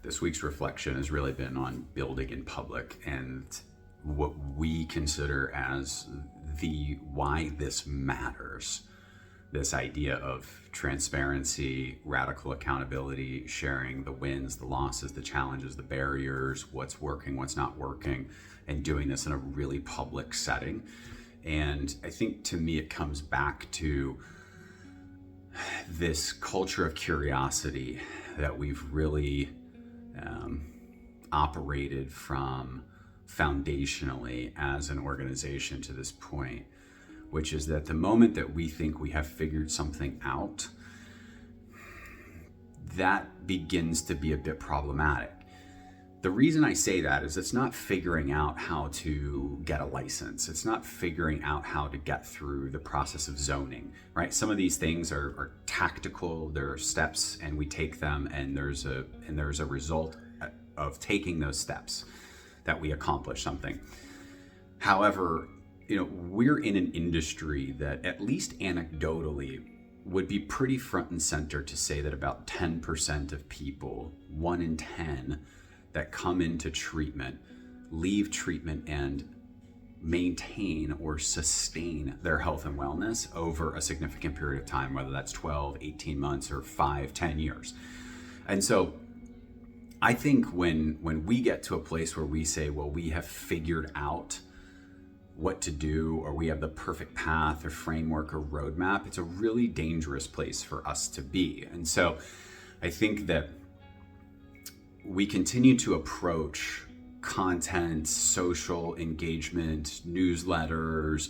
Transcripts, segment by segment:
This week's reflection has really been on building in public and what we consider as the why this matters. This idea of transparency, radical accountability, sharing the wins, the losses, the challenges, the barriers, what's working, what's not working, and doing this in a really public setting. And I think to me, it comes back to this culture of curiosity that we've really operated from foundationally as an organization to this point, which is that the moment that we think we have figured something out, that begins to be a bit problematic. The reason I say that is it's not figuring out how to get a license. It's not figuring out how to get through the process of zoning, right? Some of these things are tactical, there are steps and we take them and there's a result of taking those steps that we accomplish something. However, we're in an industry that, at least anecdotally, would be pretty front and center to say that about 10% of people, 1 in 10, that come into treatment, leave treatment and maintain or sustain their health and wellness over a significant period of time, whether that's 12, 18 months or 5, 10 years. And so I think when we get to a place where we say, well, we have figured out what to do, or we have the perfect path or framework or roadmap, it's a really dangerous place for us to be. And so I think that we continue to approach content, social engagement, newsletters,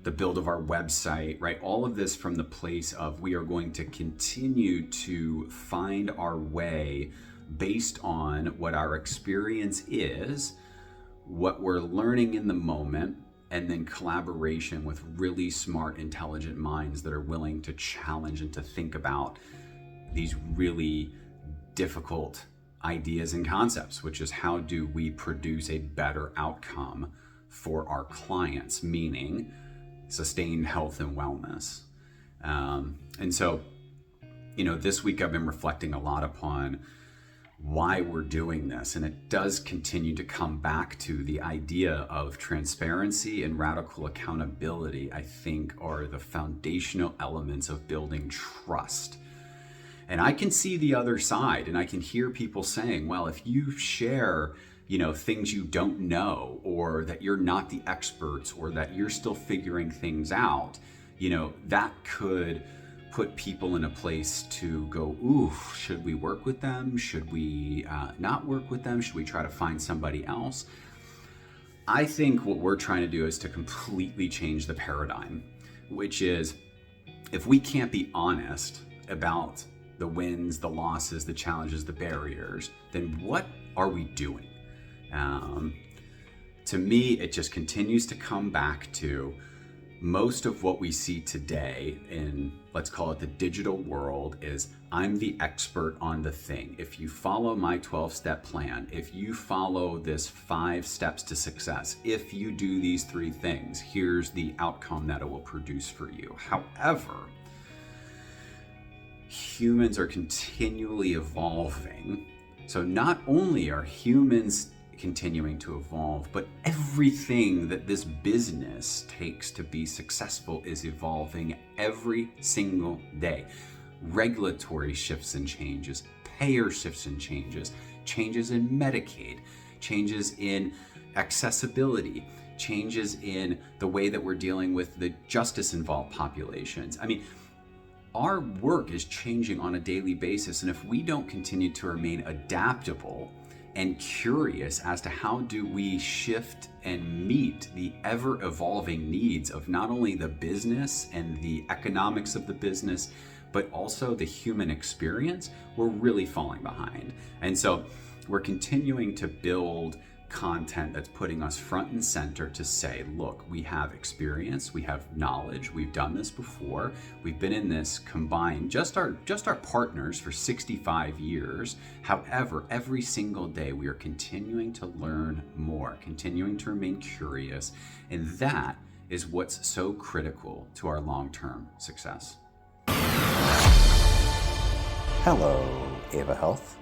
the build of our website, right? All of this from the place of we are going to continue to find our way based on what our experience is, what we're learning in the moment, and then collaboration with really smart, intelligent minds that are willing to challenge and to think about these really difficult ideas and concepts, which is how do we produce a better outcome for our clients, meaning sustained health and wellness. And so, this week I've been reflecting a lot upon why we're doing this. And it does continue to come back to the idea of transparency and radical accountability, I think, are the foundational elements of building trust. And I can see the other side, and I can hear people saying, well, if you share, things you don't know, or that you're not the experts, or that you're still figuring things out, that could put people in a place to go, ooh, should we work with them? Should we not work with them? Should we try to find somebody else? I think what we're trying to do is to completely change the paradigm, which is if we can't be honest about the wins, the losses, the challenges, the barriers, then what are we doing? To me, it just continues to come back to most of what we see today in, let's call it the digital world, is I'm the expert on the thing. If you follow my 12-step plan, if you follow this 5 steps to success, if you do these 3 things, here's the outcome that it will produce for you. However, humans are continually evolving. So not only are humans continuing to evolve, but everything that this business takes to be successful is evolving every single day. Regulatory shifts and changes, payer shifts and changes, changes in Medicaid, changes in accessibility, changes in the way that we're dealing with the justice-involved populations. I mean, our work is changing on a daily basis, and if we don't continue to remain adaptable and curious as to how do we shift and meet the ever-evolving needs of not only the business and the economics of the business, but also the human experience, we're really falling behind. And so we're continuing to build content that's putting us front and center to say, look, we have experience, we have knowledge, we've done this before, we've been in this combined, just our partners for 65 years. However, every single day we are continuing to learn more, continuing to remain curious, and that is what's so critical to our long-term success. Hello, Ava Health.